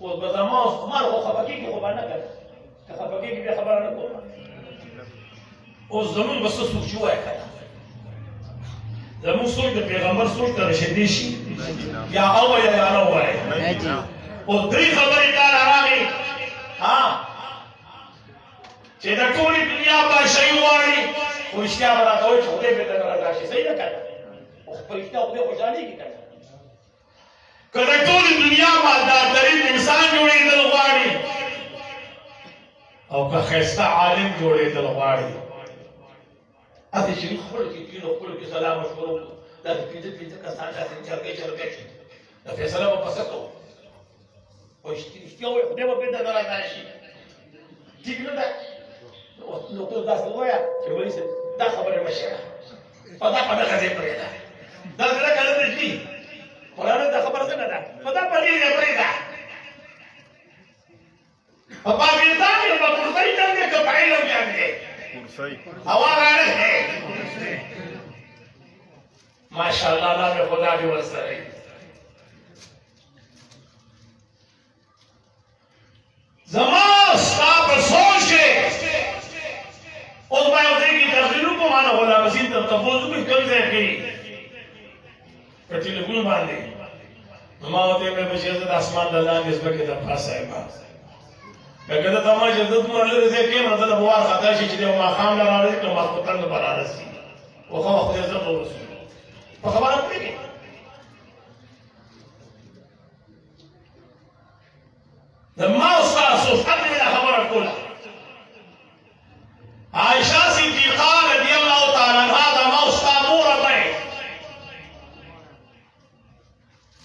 اوس به زما مال خو خفه کېږي خو به نه که نه که خفه کېږي بیا خبره نه کوم اوس زمونږ به څه سوچ ووایه که نه زمونږ سوچ د پیغمبر سوچ ته رسېدی شي یا ووایه یا نه ووایه اوس درې خبرې تا راغلې چې د ټولې دنیا بادشاهي غواړي خو رښتیا به راته وایي چې خدای بېرته نه راشي صحیح ده که نه خو په رښتیا خدای خوشحالېږي که نه که د ټولې دنیا مالدارترین انسان جوړېدل غواړي او که ښایسته عالم جوړېدل غواړي هسې چې موږ خپلو کې کېنو خپلو کې سلام مشوره وکړو داسې پنځه پنځه کسان داسې جرګې شي د فیصله به په څه کوو خو رښتیا وایي خدای به بېرته نه راشي ټیک نه ده نو ته داسې ووایه چې ولي صاحب دا خبره مه شېړه او دا په دغه ځای پرېږده دا زړه که نه ځي قرآن دا خبره څنګه ده په دا پرې دی پرېږده په پاکستان کې به کرسۍ جنګ دی که په علم جنګ دی هوا غاړه دی ماشاءالله الله مې خدا دې ورسره زما ستا په سوچ کې اوس به یو ځای کې تقریر وکړو ما نه غلام حسین ته تپوس وکړي کوم ځای کې په ټلیفون باندې نو ما ورته وویل بچیه زه د اسمان د لاندې ځمکې د پاسه یم که ده ته ما چې زه دومره لرې ځای کې یم نو ته د بوار خطا شي چې دی ماښام له راړئ نو ماخوتن به رارسي وښه وخت یې زه به ورسو په خبره پوهېږې د ما او ستا صحبت مې دا خبره کوله عائشہ صدیقہ رضی اللہ تعالی عنہا دا ما او ستا موره دی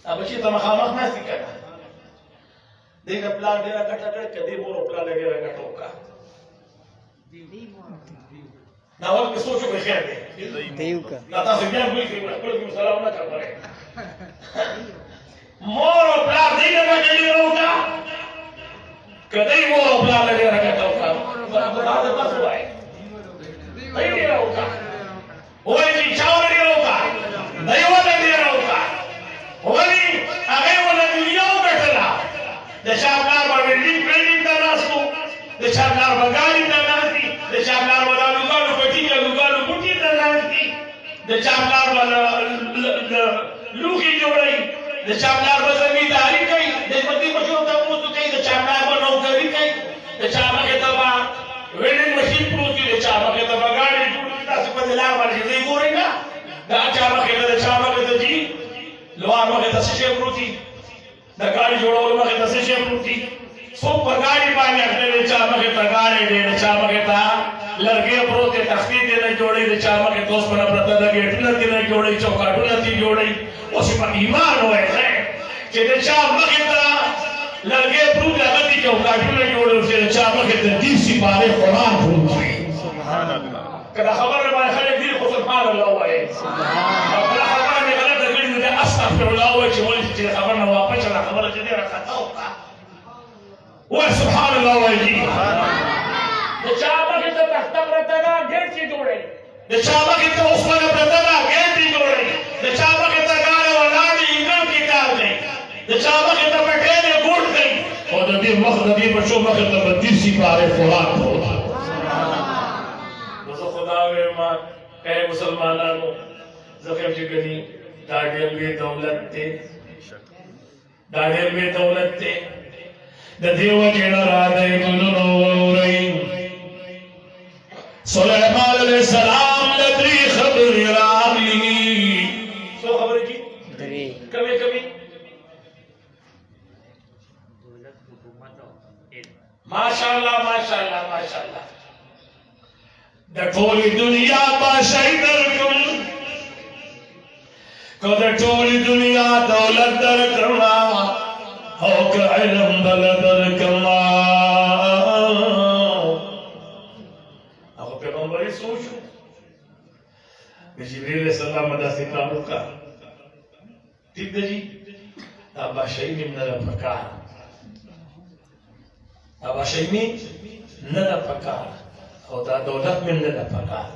دا بچی ته مخامخ ناستې که نه دې که پلار ډېره ګټه کړې که دې مور او پلار له ډېره ګټه وکړه دا اول کې سوچ وکړئ خیر دی دا تاسو بیا ګوئ کړئ خپلو کې سلام نه کوئ مور او پلار دې له ګټه ډېره وکړه که دې مور او پلار له ډېره ګټه وکړه دا بس ووایي دې ډېره وکړه ووایي چې چا ونه ډېره وکړه دې ونه ډېره وکړه ولې هغې ونه دنیا وګټله د چا پلار به ویلډینګ ته ناست و د چا پلار به ګاډي ته ناست دي د چا پلار به دا لوګاړو پټي یا لوګاړو بوټي ته ناست دي د چا پلار به لوښي جوړوي د چا پلار به زمینداري کوي د ژوندي بچو ته اوسو کوي د چا پلار به نوکري کوي د چا مخې ته به ویلډینګ مشین پروت وي د چا مخې ته به ګاډي جوړ وي تاسو په دې لار باندې ځئ ګورئ نه د چا مخې ته د چا مخې ته ځي لوار مخې ته څه شی پروت وي د ګاډي جوړولو مخې ته څه شی پروت وي څوک په ګاډي باندې اخلي د چا مخې ته ګاډی دی د چا مخې ته لرګی پروت دی تختې دې نه جوړوي د چا مخې ته اوسپنه پرته ده ګېټونه دې نه جوړوي چوکاټونه دې جوړوي اوس په ایمان ووایه چې د چا مخې ته لرګی پروت دی هغه دې چوکاټونه جوړوي چې د چا مخې ته دې سپارې قرآن پروت وي که دا خبره باندې خلک دي خو سبحان الله ووایه او که دا خبره مې غلطه کړې نو د استغفر الله ووایه چې ولې چې خبره نه واپس دا خبره چې ډېره خطا وکړه وای سبحان الله وایي د چا مخې ته تخته پرته ده ګېټ یې جوړوي د چا مخې ته اوسپنه پرته ده ګېټ یې جوړوي د چا مخې ته ګاډی ولاړ دی انجن کې کار دی د چا مخې ته پټۍ دی ګوټ دی او د دې مخ د دې بچو مخې ته به دې سپارې قرآن پروت نو زه خدا وایم ای مسلمانانو زه خیم چې ګني دا ډېر لوی دولت دی دا ډېر لوی دولت دی د دیو جن را دې ګلونو ووري سليمان عليه السلام لدري خبر راغلي سو خبر کی دري کبي کبي دولت حکومت ماشاءالله ماشاءالله ماشاءالله د ټولې دنیا بادشاہي درکم کو د ټولې دنیا دولت درکم او که علم بل درکما هغه پیغمبر یې سوچو د جبرئیل علیه السلام داسې کار وکړه ٹھیک ده جی دا بادشاہي مې نه ده پکار دا بادشاہي مې نه ده پکار او دا دولت مې نه ده پکار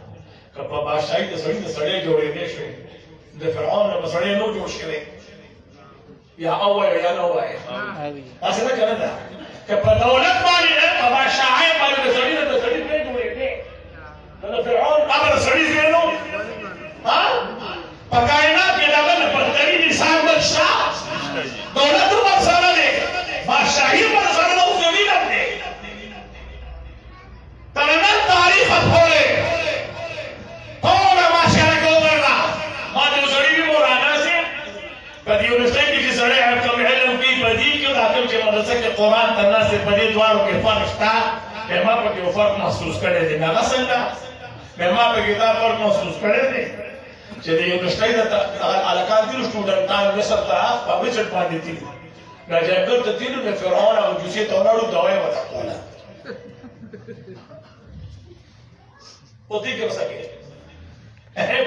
که په بادشاہي د سړي جوړېدی شوی د فرعون نه به سړی نو جوړ شوی یا اول یا نه وای أوي تاسو نه کنه دا که په دولت باندې په بادشاہي باندې د سړي د سړي په جوړې دي د فرعون امر سړي زینو ها په کائنات کې دا د بدترین انسان بادشاہ دولت په سره دي بادشاہي په سره د اوسنی نه دي ترنه تاریخ پورې ټول ماشاءالله کومه ما د سړي په مورانا سي په دې ورسته کې سړی کوم علم کې بدی کې دا کوم چې مدرسې کې قرآن ترنا سي په دې دوارو کې فرق شته به ما په کې فرق محسوس کړی دی نه څنګه به ما په کې دا فرق محسوس کړی دی چې د ورسته د علاقات دي سټوډنټان مصر ته په وچټ باندې دي دا جګړه ته تینو د فرعون او جوسي ته وړو دوی وته کوله او دې کې وسکه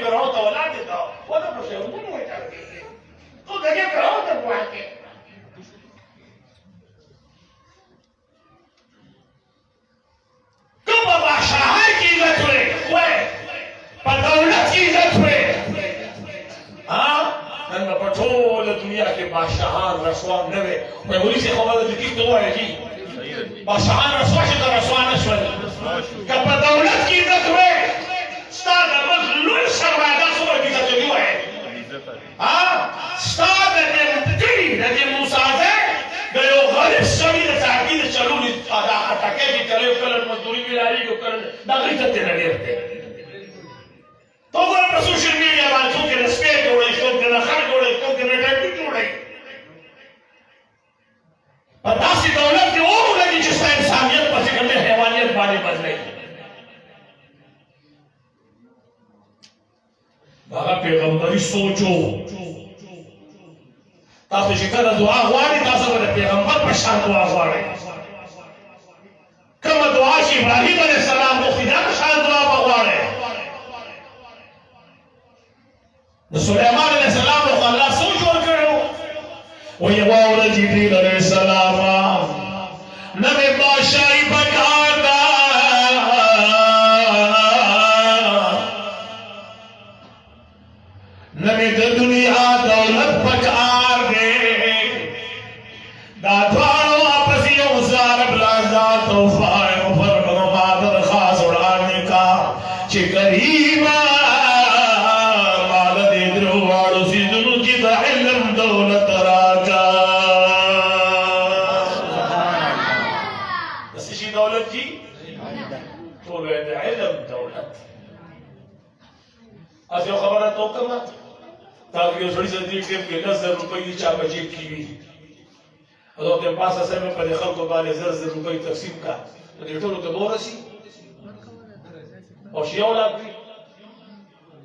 فرعون ته ولادت دا ولا په څه ونه وایي تو دیکھیں فرعون ته وایي کوم بادشاہي کی عزت ہوئے په دولت کی عزت ہوئے ها نن په ټول دنیا کې بادشاہان رسوا نه وي په ولې څه خبره دي چې وایي چې بادشاہان رسوا شي تر رسوا نه شول که په دولت کی عزت ہوئے ستاسو بس لوی سرمایه څومره دي چې وایي ها ستاسو د موسی ده د یو غریب سړي د تعقید چلولې ادا اټکه کې کړو کله مزدوري ملالي کو کړ دا غریب ته نه لري تو ګور په سوشل میډیا باندې څوک نه سپېټ جوړي څوک نه خر جوړي څوک نه ټاټو جوړي په داسې دولت کې اورونه چې ستاسو انسانيت په څیر د حیوانیت باندې بدلای هغه پیغمبري سوچو تاسو چې کله دعا غواړئ تاسو به د پیغمبر په شان دعا غواړئ کومه دعا چې ابراهیم علیه السلام غوښتي دا په شان دعا به غواړئ د سلیمان علیه السلام خو الله سوچ ورکړو وایي واوره جبریل علیه السلام نوې بادشاهي پکار ده نوې د دنیا دولت پکار ده دا دواړو واپس یو ځای بلازا توفای او فرق ما درخواست وړاندې کا چې کریما مال دې درواړو سيزونو کې د علم دولت راکا د شي دولت کی ټول د علم دولت اځه خبره توکما تاسو یو سړي سره دې کې 10,000 روپۍ چا بچی کیږي او د پاسه سره په خلکو باندې 1000 روپۍ تقسیم کا د ټولو ته ورسي او شی اولاد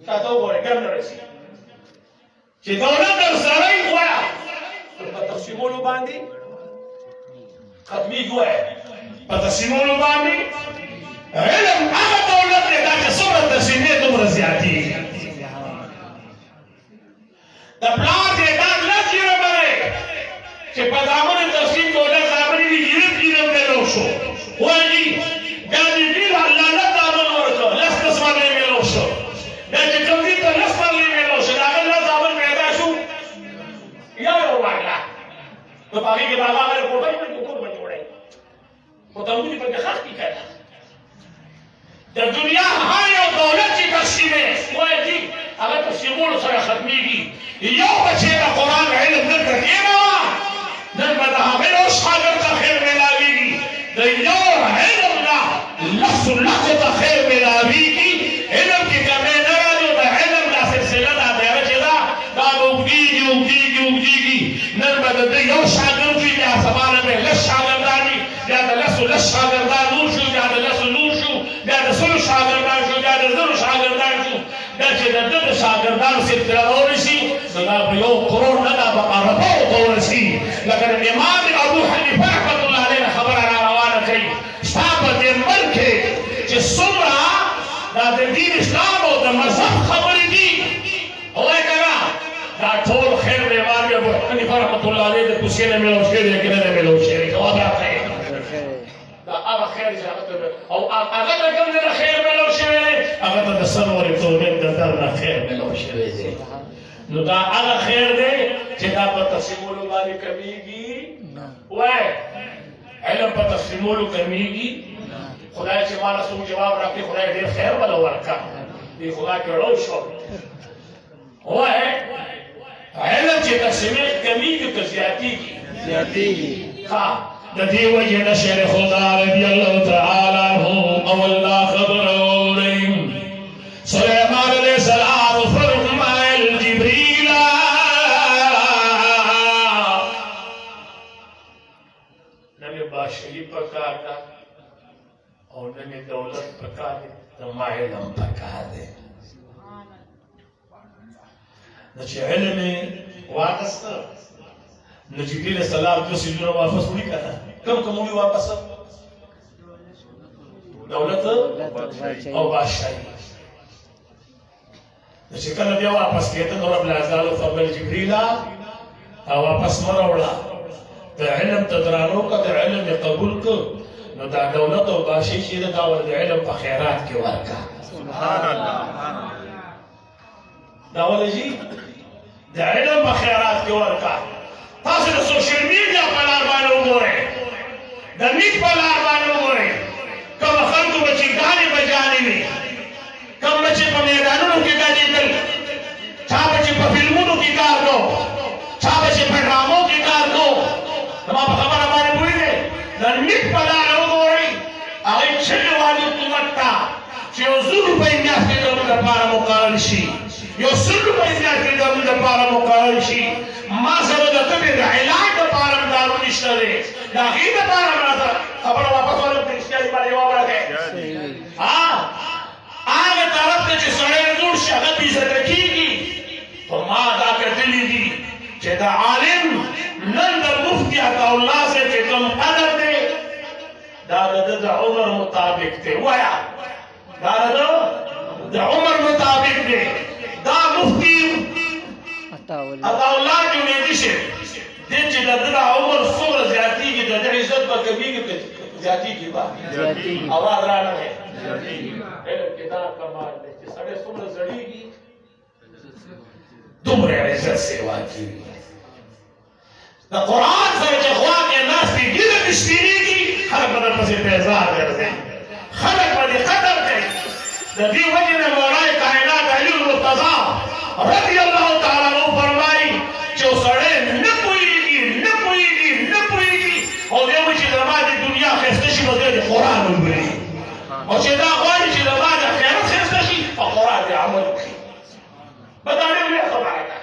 تاسو وګورئ کوم رسي چې دولت در سره یې وایي په تقسیمولو باندې ختمي ګوي په تقسیمولو باندې علم هغه دولت دی چې څومره تقسیمې دومره زیاتې د پلان دې دا لږه مره چې په دامن تقسیم کوله زامن دې یې ملو شو وایي دا دې الله نه دامن ورکړه لږ قسمه دې ملو شو دا چې کوم دې ته لږ پر دې ملو شو دا الله دامن پیدا شو یا ورواګه په باندې کې دا هغه کوټه په کوټه باندې وړي په دامن په خاص کې کړه د دنیا هر یو دولت چې تقسیمه وایي هغه تقسیمولو سره ختميږي یو بچی د قرآن علم نه کېما نن به د هغه یو شاګرد ته خیر ملاویږي د یو علم نه لکو ته خیر ملاویږي علم کې کمې نه راځي د علم دا سلسله دا دی چې دا اوږدېږي نن به د یو شاګرد وي بیا سبا نه به لس شاګردان وي بیا د لس شاګردان نور شو بیا د لسو نور شو بیا د سلو شاګردان شو بیا د زرو شاګردان شو دا چې د دغه شاګردانو سره ورسي دا په یو کروڑ نه دا په اربو ورسي لکه امام ابو حنیفه رحمۃ اللہ علیہ خبر را روانه کوي صاحب دې ملک چې څومره دا د دین اسلام او د مذهب خبرې دي وای کړه دا ټول خیر دی امام ابو حنیفه رحمۃ اللہ علیہ د کوشش نه ملو شي کې نه ملو شي جواب راکړي دا هغه خیر چې او هغه کوم نه خیر ملو شي هغه د سرور توبه د در نه خیر ملو شي نو دا هغه خیر دی چې دا په تقسیمولو باندې کمیږي وای علم په تقسیمولو کمیږي خدای چې مال سو جواب راکړي خدای ډېر خیر ولا ورکا دی خدای کړو شو وای علم چې تقسیمه کمیږي که زیاتیږي ها د دې وجه د شیخ خدا رضی الله تعالی عنہ او الله خبر اوریم سليمان عليه السلام فرمایل جبريل نبی بادشاہی پکار دا او نبی دولت پکار دی نو علم پکار دی نو چې علم واغست نو جبريل السلام جو سيدنا واپس وړي کړه کوم وړي واپس دولت او بادشاہی چې کله بیا واپس کېته نو رب العزت فرمایي جبريل او واپس مروړه د علم تدرانو کا د علم قبول کو نو دا دولت او بادشاہي چې دا د علم په خیرات کې ورکا سبحان الله دا ولجی د علم په خیرات کې ورکا تاسو د سوشل میډیا په لار باندې وګورئ د نیټ په لار باندې وګورئ کوم خلکو چې غالي بجاني وي کوم چې په میدانونو کې غالي دل چا چې په فلمونو کې کار کو چا چې په ډرامو کې کار کو نو په خبره باندې پوهیږئ د نیټ په لار وګورئ هغه چې والی حکومت تا چې یو زور په میاشتې د لپاره مقرر شي یو سل په میاشتې د لپاره مقرر شي ما سره د طبي د علاج لپاره دارو نشته دی دا غي لپاره راځه خبره واپس ورته اشتیاق باندې وراګه هغه طرف ته چې سړی جوړ شي هغه دې زده کیږي په ما دا کتلې دي چې دا عالم نن د مفتي عطا الله سره چې کوم قدر دی دا د عمر مطابق دی وایا دا د عمر مطابق دی دا مفتي عطا الله جنیدی شه دې چې د عمر څومره زیاتیږي د عزت په کمیږي زیاتیږي با اواز را نه زیاتیږي دا کمال دی چې سړی څومره زړیږي دومره عزت سیوا کیږي د قرآن سره چې خوا کې ناس دي ګیره مشتریږي خلک به درپسې بیزار ګرځي خلک به دې قدر کوي د دې وجې نه مولای کائنات علي المرتضی رضی الله تعالی عنہ فرمایي چې سړی نه پوهېږي او دی وایي چې زما د دنیا ښایسته شي نو دی د قرآن ولولي او چې دا غواړي چې زما د آخرت ښایسته شي په قرآن دې عمل وکړي به دا ډېر لویه خبره ده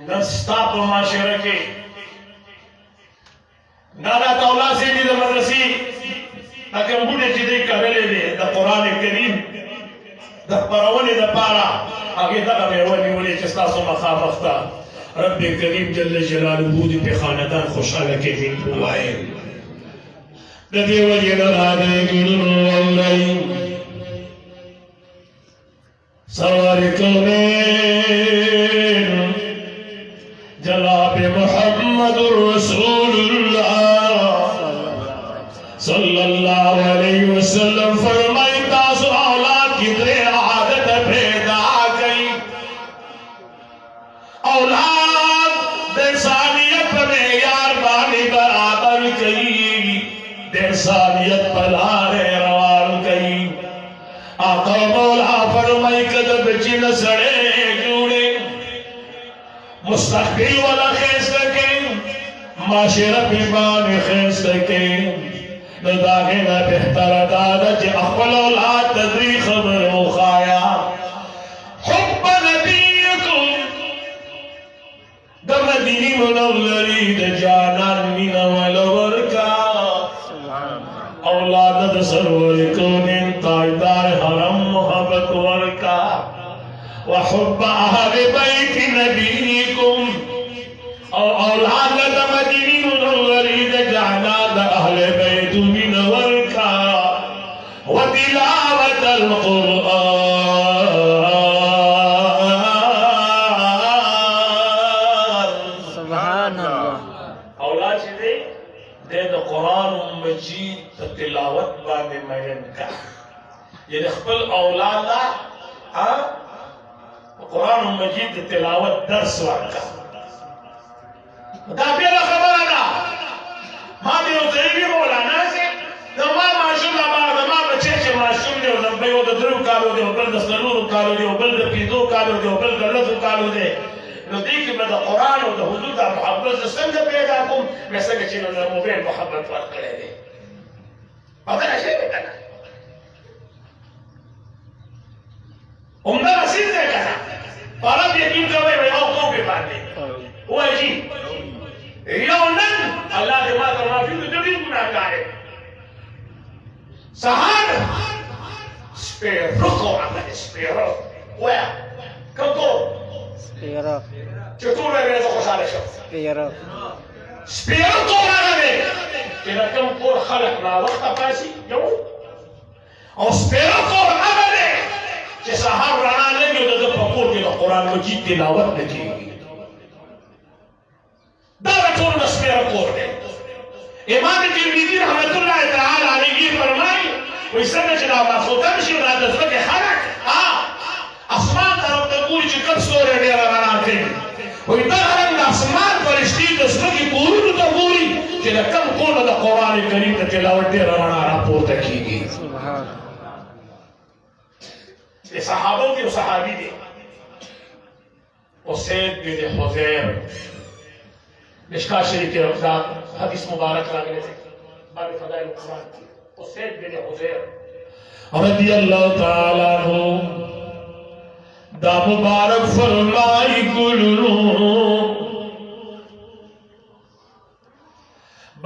نن ستا په معاشره کې دا عطا الله صاحب د مدرسې هغه بوډۍ چې دی کرلې دی د قرآن کریم د خپرونې دپاره هغې دغه میوه نیولې چې ستاسو مخامخ ته رب کریم جل جلاله دې په خاندان خوشحاله کې دې ووایي د دې وجې نه راغلی ګلونو اورئ سوار کونین جناب محمد رسول اللہ صلی اللہ علیہ وسلم فرمائی تاسو اولاد کی درے عادت پیدا گئی اولاد انسانیت میں یار بانی برابر گئی انسانیت پلارے روان گئی آقا مولا فرمائی کد بچی نسڑے جوڑے مستقبل والا خیست کے معاشرہ پیمان خیست کے نداغینا بہتر دادا جی اخوال اولاد تدری خبر مخایا حب نبیکم دا مدینی منوری دا جانان من ولورکا اولاد دا سرور کونین تاجدار حرم محبت ورکا وحب اہل بیت نبیکم اولاد دا مدینی منوری دا جانان اہل بیت من ورکا وتلاوت القرآن سبحان اللہ اولاد چی دے دے دا قرآن مجید تا تلاوت باندے مین کا یہ خپل اولادا قرآن مجید تلاوت درس ورکا دا پیدا خبره ده ما د یو ځایوي مولانا صاحب زما ماشوم زما بچی چې ماشوم دی او یو د 3 کالو دی او بل د 4 کالو دی او بل د 5 کالو دی او بل د 10 کالو دی نو دې کې به د قرآن او د حضور د محبت څنګه پیدا کوم مې څنګه چې نو د موبایل محبت ورکړی دی پته نشي کنه همدا رسید دی کنه طالب یقین کوي وي او کو به باندې وایي یو نن الله دې ما ته معافي دې دې ګناهګار سهار سپیرو کو عمل سپیرو ویا کوکو سپیرو چطور به زه خوشاله شم سپیرو کو راغلی چې دا کوم کور خلک نا وخته پاسي یو او سپیرو کو راغلی چې سهار رڼا لګي او د پکور کې د قرآن مجید تلاوت نه کېږي دا ټول سپیرو کور دی امام ترمذی رحمت الله تعالی علیه فرمایي وایي څنګه چې دا ماخوتن شي دا د ځمکې خلک اسمان طرف ته ګوري چې کوم ستوری ډېره رڼا کوي وایي دغرنګ اسمان فرشتې د ځمکې کورونو ته ګوري چې د کوم کور د قرآن کریم د تلاوت ډېره رڼا راپورته کېږي د صحابو کې صحابي دي اسید بن حذیر مشکا شریف کے رمضان حدیث مبارک راغلے تھے باب فضائل القرآن اسید بن حذیر رضی اللہ تعالیٰ عنہ دا مبارک فرمائی گلنو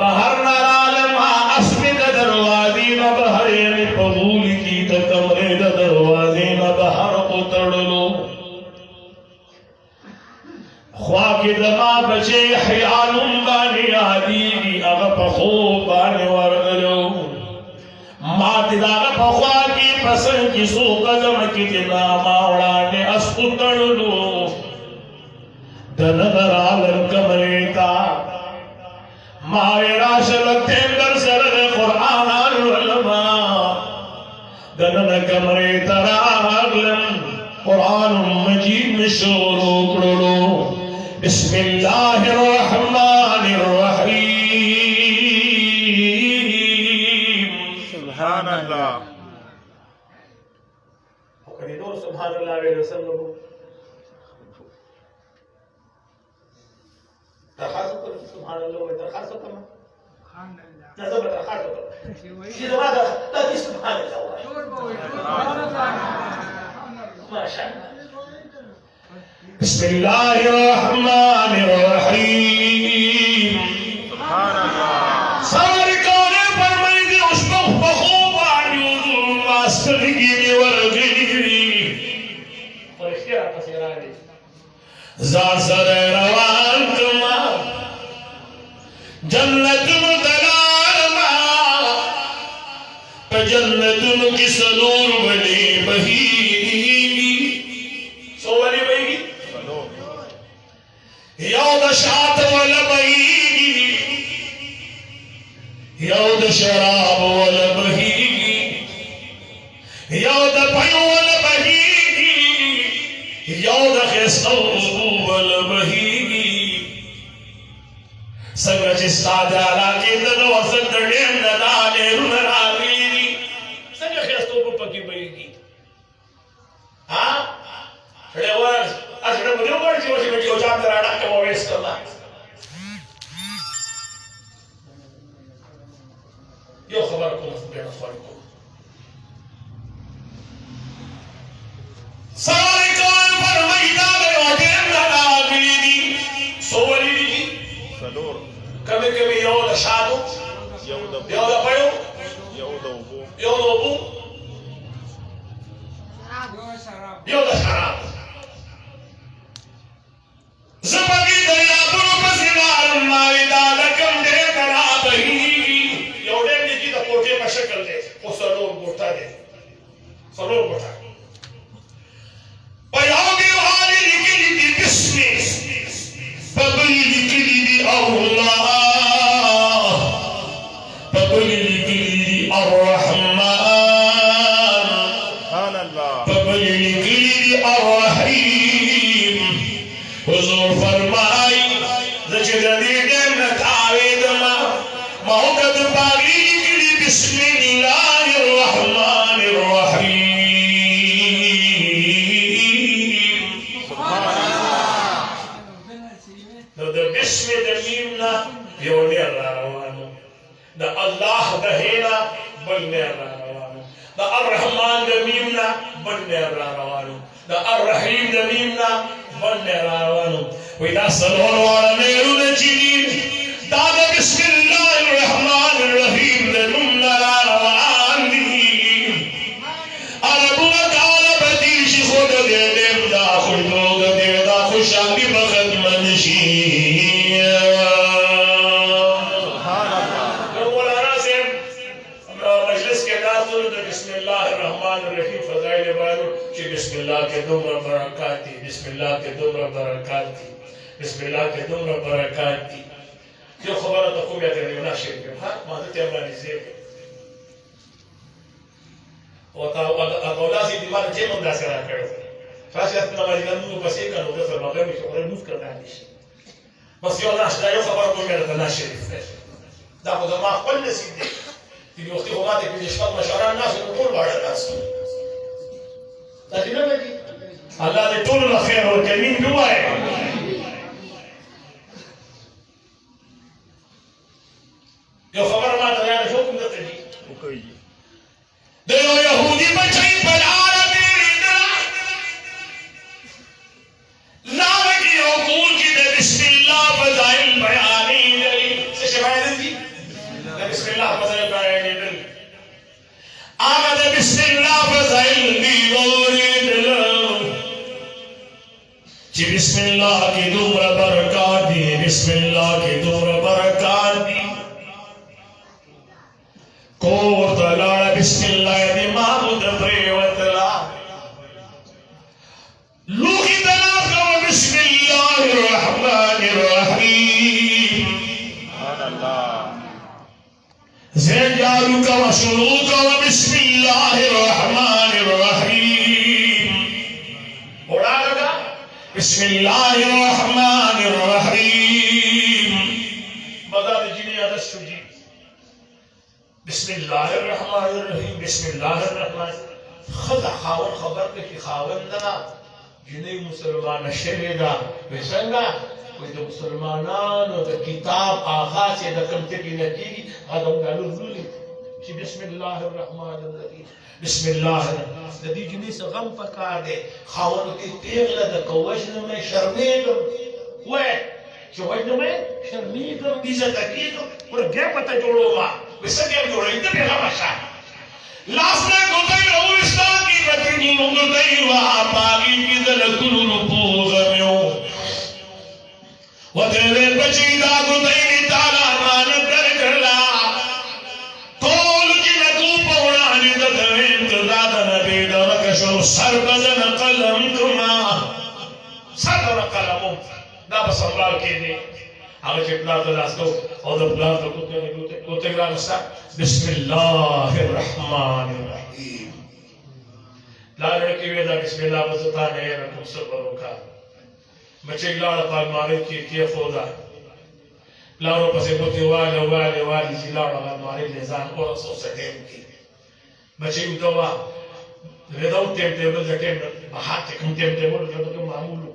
بہر نرالم اسمد دروازین بہرین قبول کی تکمرد دروازین بہر قطرلو خواکی دما بچے حیالم بانی آدیگی اغا پخوب بانی ورغلو ماتی دا اغا پخواکی پسن کی سو قدم کی تنا ماوڑانے اسکو تڑلو دندر عالم کمریتا ماوی راشلت تیندر سرد قرآن العلماء دندر کمریتا راغلم قرآن مجید میں شروع کرلو بسم اللہ الرحمن الرحیم سبحان اللہ وقتی دور سبحان اللہ علیہ وسلم درخواست کرو سبحان اللہ میں درخواست کرو نظر درخواست کرو شیدہ ماذا تاکی سبحان اللہ ما شاء الله بسم الله الرحمن الرحيم سبحان اللہ سارے کونے پر میں دی اس بخوب آنیوزو ماسترگی میں ورگی فرشتے آپ سیرانی زار سر روان کما جنت مدلال ما جنت کی سلور بلی بہی یود شات ولبهیگی یود شراب ولبهیگی یود پیو ولبهیگی یود خسو ولبهیگی سنگا چستا جالا کی دد وسط دڑیم ندانے رن راغیری سنگا خسو پکی بهیگی ہاں چھڑے ورز اصلا مجھے اوپر چیوشی میں جو جام درانا کہ وہ ویس کرنا یو خبر کو بین اخوان کو سارے کون پر میدان واجرم لگا گلی دی سوولی دی سلور کمی کمی یو دا شادو یو دا پیو یو دا ابو یو دا ابو یو دا شراب زبگی دریا برو پسیلارم ماوی دالکم دے کنا بہی یو دیم دی دا کوٹے پا شکل دے وہ سلور گوٹا دے سلور گوٹا پیاوگی حالی لکلی دی بسمی پبلی لکلی دی اللہ پبلی لکلی دی الرحمن سبحان اللہ پبلی لکلی بسم دميمنا يوني الروانو دا الله دهينا بلني الروانو دا الرحمن دميمنا بلني الروانو دا الرحيم دميمنا بلني الروانو وإذا صلوا على نيرو نجيب دا بسم الله الرحمن الرحيم دميمنا الرواني عربو تعالى بديش خود دے دا خود لوگ دے دا خوشاندی بخت منشی بسم الله الرحمن الرحیم فضائل بانو چې بسم الله کې دومره برکات دي بسم الله کې دومره برکات دي بسم الله کې دومره برکات دي یو خبره ته کومه ته نه شي ها ما ته باندې زه او تا او لازم دي ما ته هم دا سره کړو فاشل ته ما دې نو پسې کړو دا سره مګر مې خبره نوف کړل شي بس یو ناش دا یو خبره کومه ته نه شي دا خو ما خپل نصیب دي في وقت غماتك في الشفاء مشارع الناس يقول بعد الناس لكن ما دي الله دي طول الخير والكريم جواي يا خبر ما ترى انا شوف ده تجي اوكي ده يهودي بچي بالعربي لا بقي يقول كده بسم الله فضائل بياني لي شباب دي بسم الله فضائل بياني لي آمد بسم الله فضائل بيوري لي بسم الله کی دور برکات دی بسم الله کی دور برکات دی کو تلال بسم الله دی معبود پریوتلا لوکی تلال کو بسم الله الرحمن الرحیم سبحان الله زين جارك وشروك وبسم الله الرحمن الرحيم وراء بسم الله الرحمن الرحيم بدأ بجني هذا السجي بسم الله الرحمن الرحيم بسم الله الرحمن خذ خاون خبرك في خاوننا جني مسلمان الشريدا بسنگا وإذا مسلمانان وإذا كتاب آغاز إذا كم تبي نتيجي هذا قالوا ذولي بسم الله الرحمن الرحيم بسم الله الذي جنيس غم فكاده خاونو كي تيغلا دا كوجنا ما شرميدم وين شوجنا ما شرميدم ديزا تكيدم ورجعت تجولو ما بسنجر جولو إنت بغمشا لاسنا قطعي لو استاقي بطني قطعي وعباقي كذا لكل نبوغ ميو وترى بچی دا گدائی تعالی مان کر کرلا کول کی نکو پورانی دتوین تزاد نبی درکشو سر بدن قلم کما سر قلم دا بسمبال کی دی هغه چې پلار ته لاس کو او د پلار ته کوته ګرامستا بسم الله الرحمن الرحیم پلار کې وی دا بسم الله وزتا نه رکو صبر وکا بچے لاڑ پاک مارے کی خدا لاڑو پسے بوتے والے جی لاڑ مارے نظام اور سو سٹیم کی بچے دوا ردو ٹیم ٹیبل جٹیم ہاتھ کم ٹیم ٹیبل جو تو معمول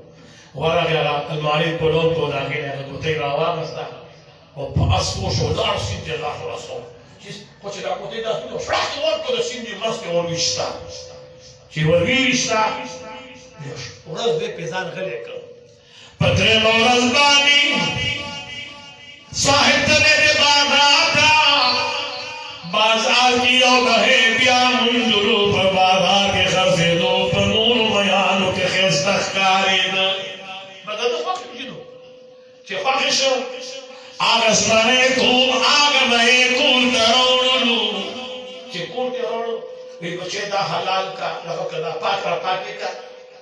ورا گیا الماری پلوت کو داگے نے تو تے راوا مستا او پاس کو شودار سین دے لا رسول جس کوچ دا کو تے دا تو فراس ور کو سین دی ماسک اور وشتا کی ور وشتا ورځ دې پیزان غلې کړ پتر مورز بانی صاحب تنے باغاتا بازار کی او بہے بیا منظرو پر بازار کے خرزے دو پر نور میانو کے خیز تخکاری دا مدد خواقی جنو چی خواقی شو آگس منے کول آگ منے کول ترونو چی کول ترونو وی بچے دا حلال کا لگا کدا پاکی کا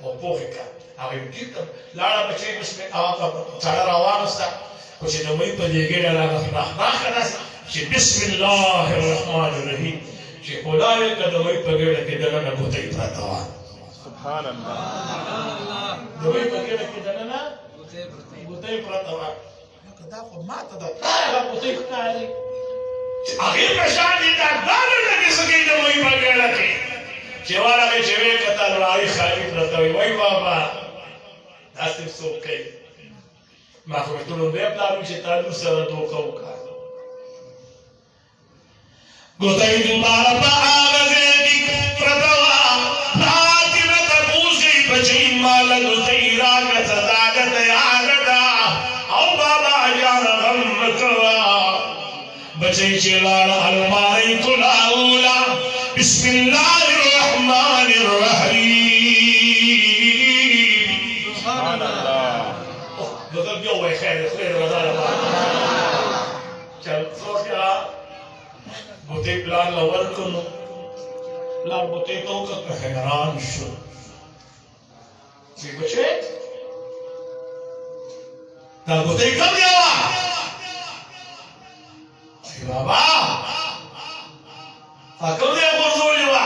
و پوخی کا هغه کیته لاړه بچي بسم الله تعالی راوانستا کوچ نو مې په دې کې راغله راخره چې بسم الله الرحمن الرحیم چې خدای کده مې په ګډه کې دغه کوته پراته و سبحان الله دوی په ګډه کې دغه نه کوته پراته و کدا خو ماته دا هغه کوته ښکاري هغه په شان دي دا نه کې څه کې د مې په ګډه کې چې ورغه چې وې کتل راي خالي پراته وي وای بابا تاسو څوک ما خو ته نو به پلان چې تاسو سره دوکه وکړه ګوتای دوباره په هغه ځای کې پرتوا راتنه تبوزي بچی مال ګوتای راګه زاګه تیار ده او بابا جان غم کوا بچی چې لاړ الماری کلاولا بسم الله الرحمن الرحیم سبحان الله دغه یو وای خیر وزاره چل څوکا بوته پلان لور کونو پلان بوته تو که حیران شو چې بچي دا بوته کوم یو بابا اکو دې ورزولې وا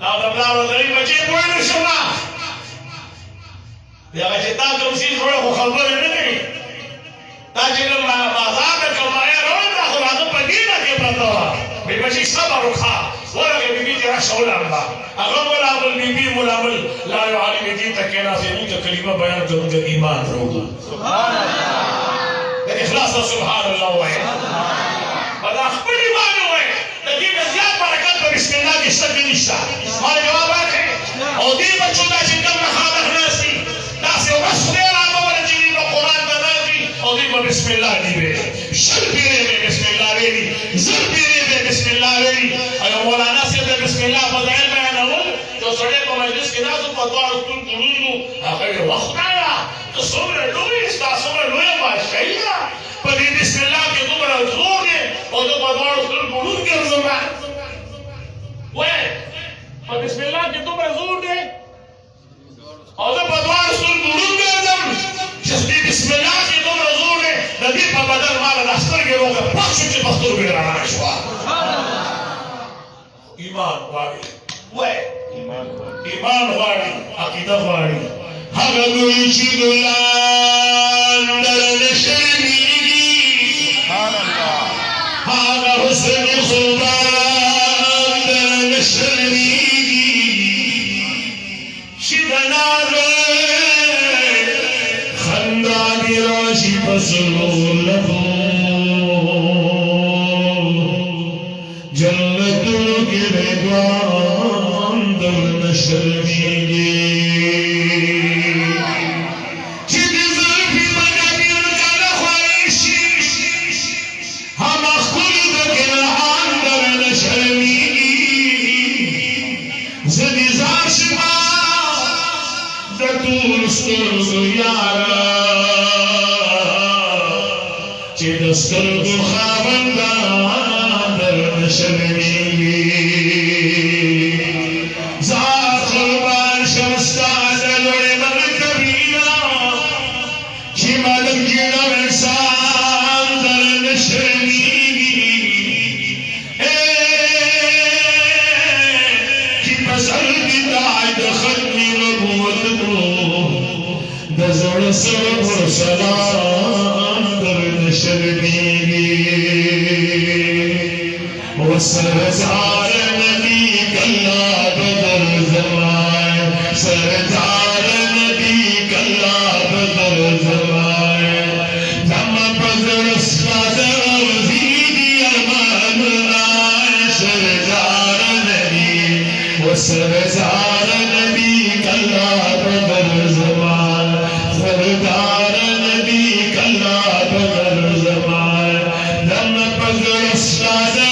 دا بلا ورزولې بچي پوهې شوما بیا چې تا کوم شي جوړه خو خبره نه کوي تا چې ما بازار ته کومه روان دا خو هغه په دې نه کې پراته وي بچي صبر وکړه ورغه بیبي ته راښول الله هغه ولامل بیبي ملامل لا يعلم دې ته کنا سي موږ کلمه بیان کوو د ایمان وروړو سبحان الله د اخلاص سبحان الله وای بدا خپل ایمان وای د دې زیات برکت په بسم الله کې شته نشته ما جواب راکړي او دې بچو دا چې کوم خبر ناسي دا څه وسه راغله چې د قران د راځي او دې بسم الله دی شر پیره بسم الله ویلي زر پیره بسم الله ویلي او مولانا سید بسم الله بدل بیانول جو سړی په مجلس کې تاسو په دعا ستون کړو هغه وخت آیا ته څومره لوی تاسو څومره لوی بادشاہي ده په دې بسم الله کې دومره زور دی او د په دعا ستون کړو ګرځم وای په بسم الله کې دومره زور دی او د په دعا ستون کړو ګرځم چې بسم الله کې دومره زور دی د دې په بدل مال د سترګې روغه پښه چې پښتو به راځي شو ایمان غواړي وای ایمان غواړي عقیده غواړي هغه دوی چې ګلان درنه شرمېږي سبحان الله هغه حسن خدا درنه شرمېږي چې د نازه خندا دې راشي په سلو لبو جنتو کې رضوان درنه شرمېږي چې د زلفې په ډبیر کله خوارې شي همه ښکلي د ګلهان درنه شرمېږي زه دې ځار شمه د ټولو سترګو یاره چې د سترګو خاوندان درنه شرمېږي زار قربان شم ستا د لوړې مرتبې چې ملک جوړ انسان درنه شرمېږي چې په سر کې دای د ختم نبوت د زړه سره سلام درنه شرمېږي وسرزار نبی کلا بدر زمان سرزار نبی کلا بدر زمان دم پزر سادر وزیدی ارمان رائے سرزار نبی وسرزار نبی کلا بدر زمان سرزار نبی کلا بدر زمان دم پزر سادر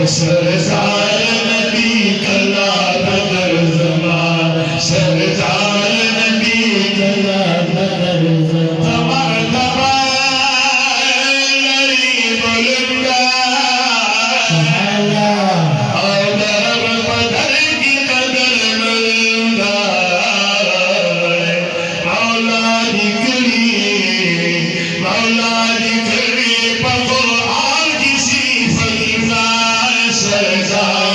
سرزار نبی کلا بدر زمان سرزار نبی کلا بدر زمان مرتبہ لری بلندا اور در بدر کی قدر ملندا مولا دی کری پا قرآن کی صفت سرزار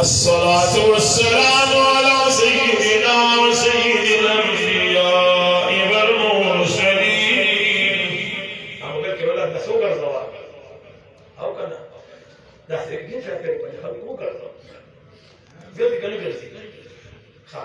الصلاة والسلام على سيدنا وسيد الأنبياء والمرسلين. أبو بكر ولا نسوق الزواج أو كنا ده يجي في البيت خلي مو كذا جلدي كلي جلدي خا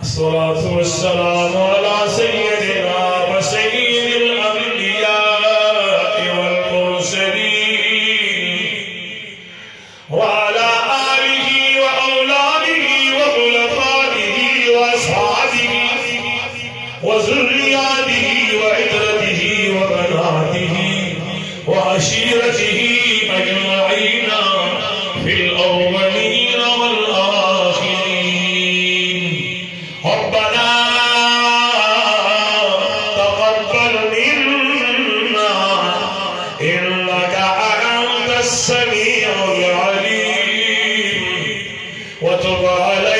الصلاة والسلام على سيدنا وسيد الأنبياء والمرسلين وعلى آله وأولاده وخلفائه وأصحابه وذرياته وعترته وبناته وعشيرته أجمعين في الأولين والآخرين. ربنا تقبل منا إنك أنت السميع العليم وتب علينا